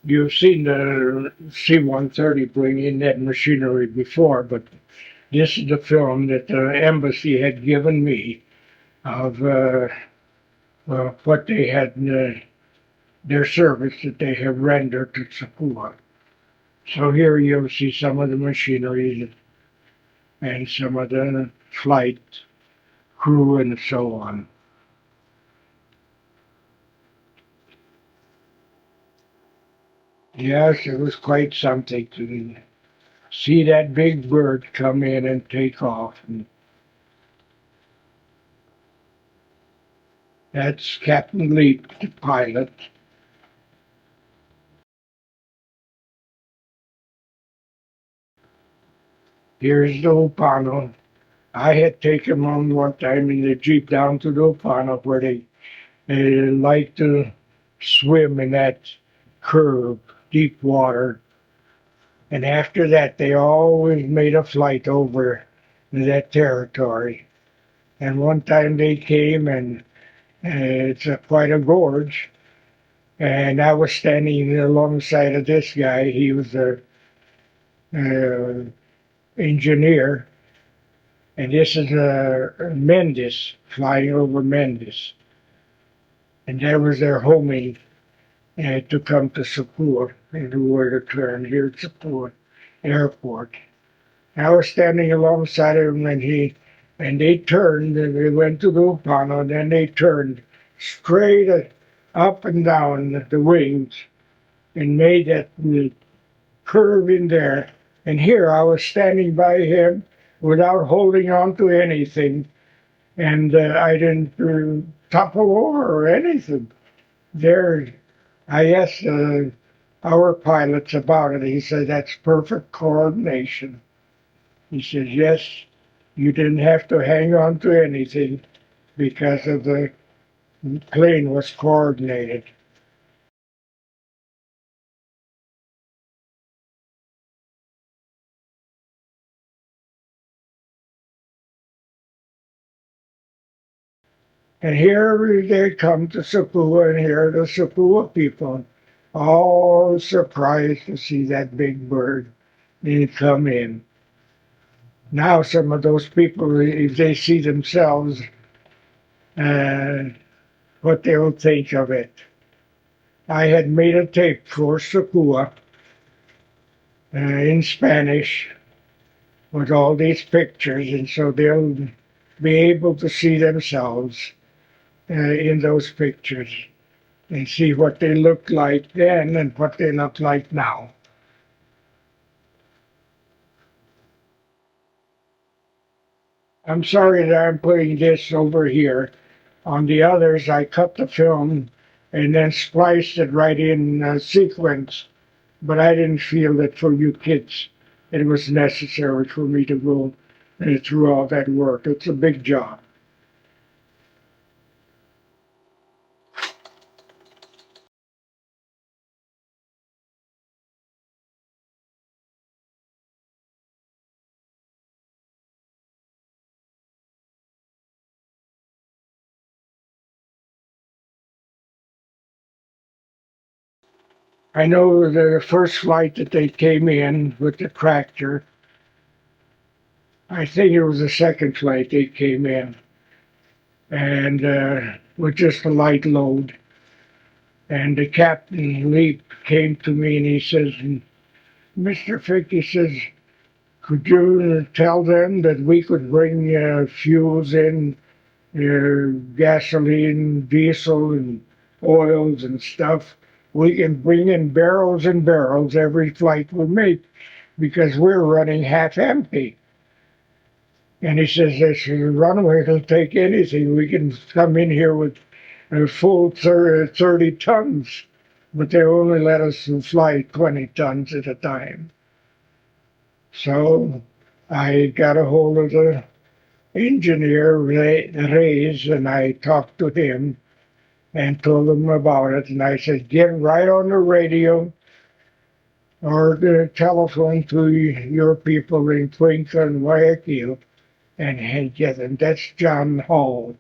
You've seen the C-130 bring in that machinery before, but this is the film that the embassy had given me of what they had, their service that they have rendered to Sapua. So here you'll see some of the machinery and some of the flight crew and so on. Yes, it was quite something to see that big bird come in and take off. And that's Captain Leap, the pilot. Here's the Opano. I had taken them one time in the Jeep down to the Opano where they like to swim in that curve, deep water. And after that, they always made a flight over that territory. And one time they came, and it's quite a gorge. And I was standing alongside of this guy. He was a uh, engineer, and this is Mendes, flying over Mendes. And that was their homing to come to Sapur, and we were to turn here at Sapur Airport. I was standing alongside him, and they turned, and they went to the Upano, and then they turned straight up and down the wings and made that curve in there. And here I was standing by him without holding on to anything, and I didn't topple over or anything. There, I asked our pilots about it. He said, that's perfect coordination. He said, yes, you didn't have to hang on to anything because of the plane was coordinated. And here they come to Sapua, and here are the Sapua people, all surprised to see that big bird come in. Now some of those people, if they see themselves, uh, what they'll think of it. I had made a tape for Sapua in Spanish with all these pictures, and so they'll be able to see themselves in those pictures and see what they looked like then and what they look like now. I'm sorry that I'm putting this over here. On the others, I cut the film and then spliced it right in sequence, but I didn't feel that for you kids it was necessary for me to go through all that work. It's a big job. I know the first flight that they came in with the tractor, I think it was the second flight they came in, and with just a light load. And the captain Leap came to me and he says, Mr. Ficke says, could you tell them that we could bring fuels in, gasoline, diesel, and oils and stuff? We can bring in barrels and barrels every flight we make because we're running half empty. And he says, this runway will take anything. We can come in here with a full 30 tons, but they only let us fly 20 tons at a time. So I got a hold of the engineer, Reyes, and I talked to him and told him about it. And I said, get right on the radio or the telephone to your people in Cuenca and Guayaquil and get them. That's John Hall,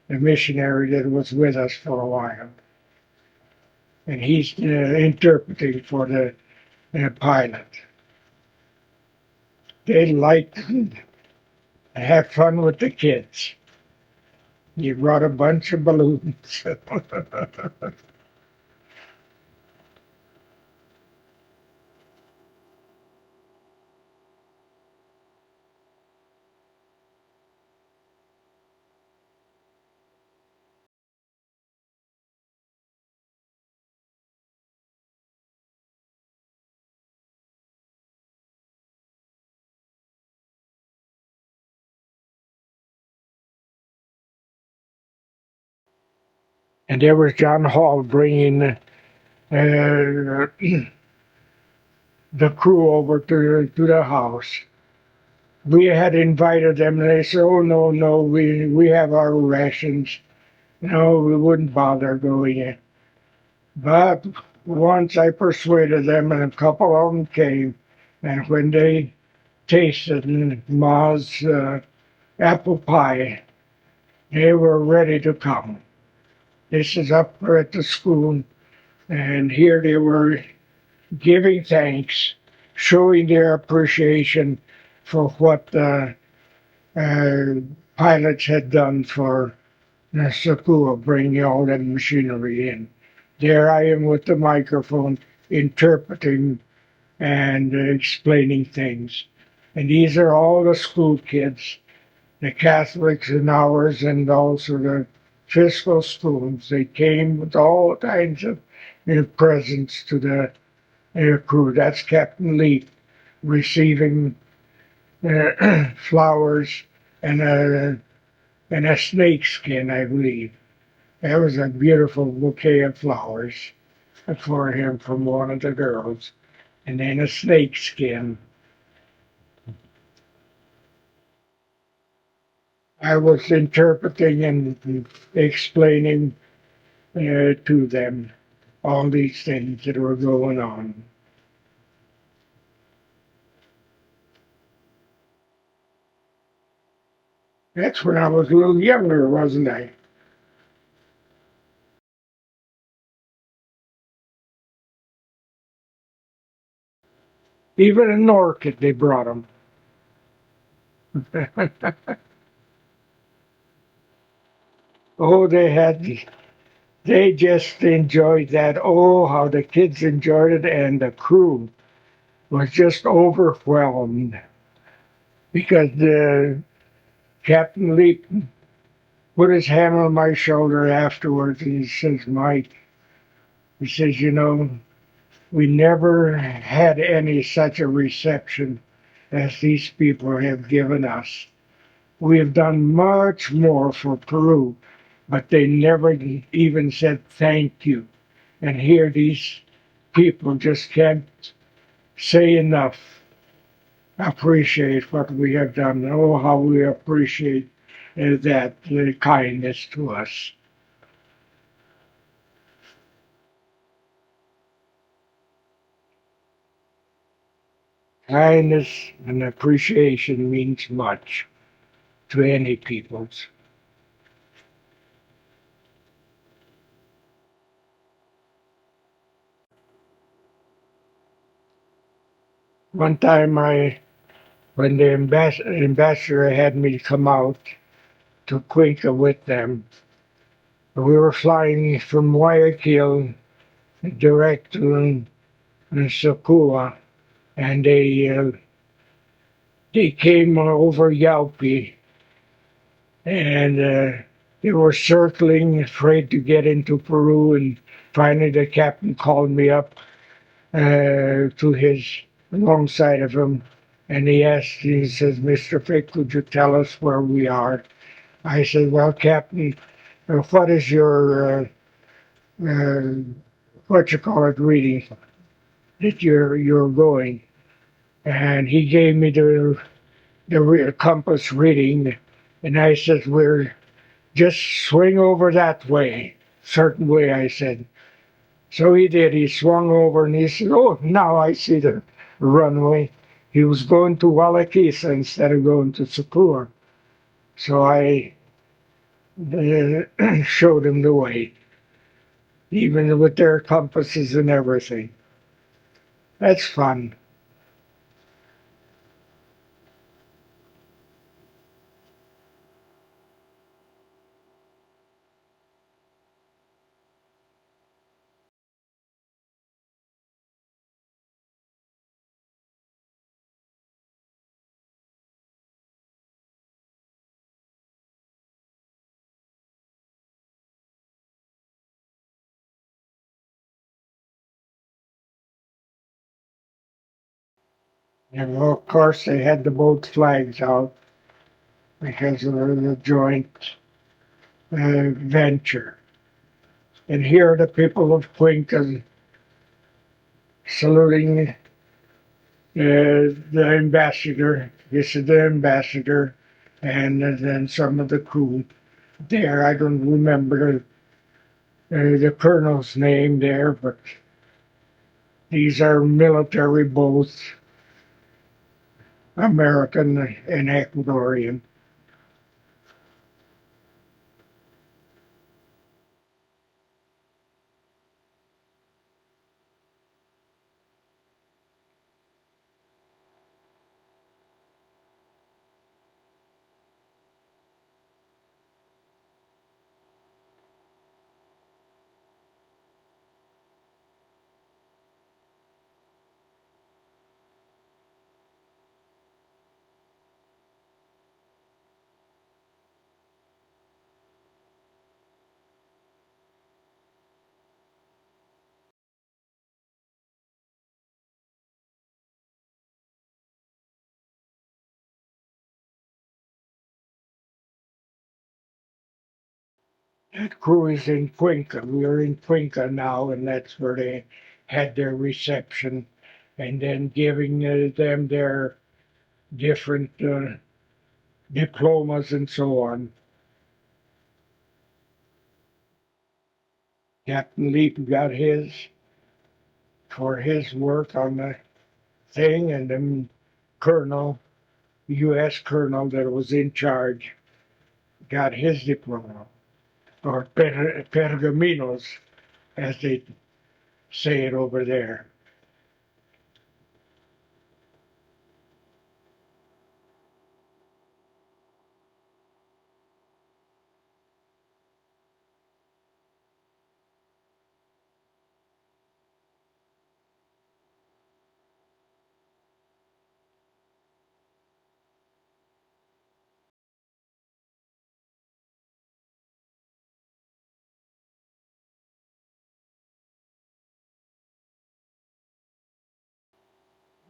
the missionary that was with us for a while. and he's interpreting for the pilot. They like to have fun with the kids. He brought a bunch of balloons. And there was John Hall bringing the crew over to the house. We had invited them, and they said, "Oh no, no, we have our rations. No, we wouldn't bother going in." But once I persuaded them, and a couple of them came, and when they tasted Ma's apple pie, they were ready to come. This is up at the school, and here they were giving thanks, showing their appreciation for what the pilots had done for Sakua, bringing all that machinery in. There I am with the microphone interpreting and explaining things. And these are all the school kids, the Catholics in ours, and also the fiscal schools. They came with all kinds of presents to the crew. That's Captain Lee receiving flowers and a snake skin, I believe. That was a beautiful bouquet of flowers for him from one of the girls, and then a snake skin. I was interpreting and explaining to them all these things that were going on. That's when I was a little younger, wasn't I? Even in Orchid, they brought them. Oh, they just enjoyed that. Oh, how the kids enjoyed it, and the crew was just overwhelmed because the Captain Lee put his hand on my shoulder afterwards, and he says, "Mike," he says, we never had any such a reception as these people have given us. We have done much more for Peru, but they never even said thank you. And here these people just can't say enough, appreciate what we have done. Oh, how we appreciate that kindness to us. Kindness and appreciation means much to any peoples. One time when the ambassador had me come out to Cuenca with them, we were flying from Guayaquil direct to Socua, and they came over Yaupi, and they were circling, afraid to get into Peru, and finally the captain called me up to his alongside of him, and he says, "Mr. Fick, could you tell us where we are?" I said, "Well, Captain, what is your uh, what you call it reading that you're going?" And he gave me the compass reading, and I said, "We're just swing over that way, certain way." I said. So he did. He swung over, and he said, "Oh, now I see the runway." He was going to Wallakisa instead of going to Sapur. So I showed him the way. even with their compasses and everything. That's fun. And of course, they had the boat flags out because of the joint venture. And here are the people of Cuenca saluting the ambassador. This is the ambassador, and then some of the crew there. I don't remember the colonel's name there, but these are military boats, American and Ecuadorian. That crew is in Cuenca. We are in Cuenca now, and that's where they had their reception, and then giving them their different diplomas and so on. Captain Leap got his for his work on the thing, and then Colonel, U.S. Colonel that was in charge, got his diploma, or pergaminos, as they say it over there.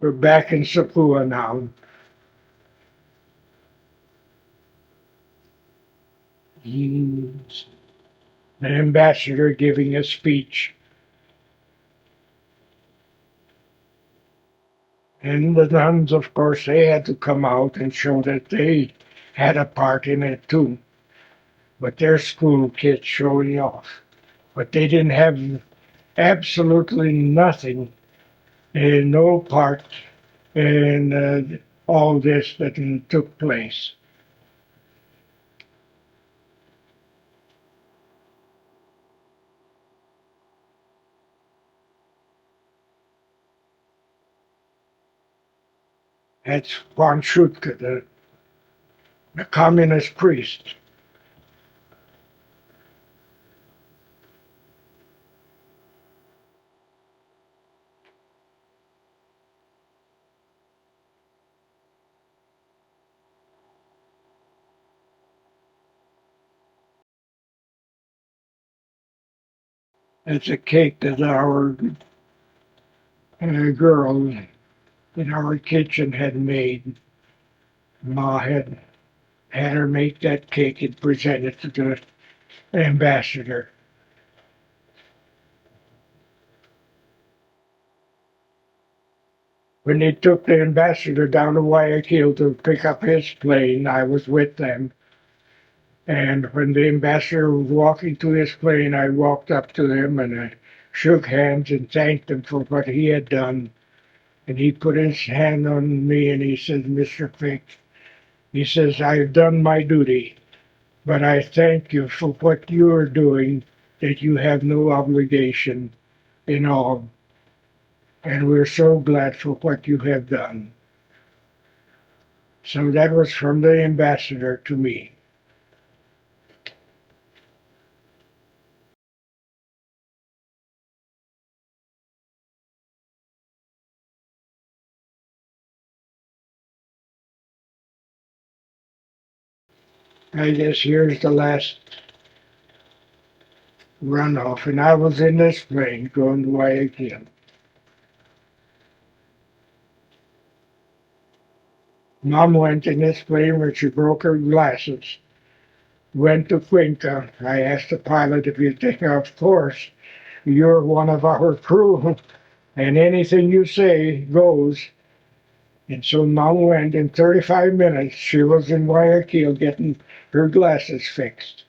We're back in Sapua now. He's the ambassador giving a speech. And the nuns, of course, they had to come out and show that they had a part in it too. But their school kids showing off. But they didn't have absolutely nothing, no part in all this that took place. That's von Schutke, the communist priest. It's a cake that our girl in our kitchen had made. Ma had her make that cake and present it to the ambassador. When they took the ambassador down to Guayaquil to pick up his plane, I was with them. And when the ambassador was walking to his plane, I walked up to him and I shook hands and thanked him for what he had done. And he put his hand on me and he said, Mr. Ficke, he says, I've done my duty, but I thank you for what you are doing that you have no obligation in all. And we're so glad for what you have done. So that was from the ambassador to me. I guess here's the last runoff, and I was in this plane going to Guayaquil. Mom went in this plane when she broke her glasses. Went to Cuenca. I asked the pilot if he'd take off. Of course, you're one of our crew, and anything you say goes. And so Mom went. In 35 minutes, she was in Guayaquil getting her glasses fixed.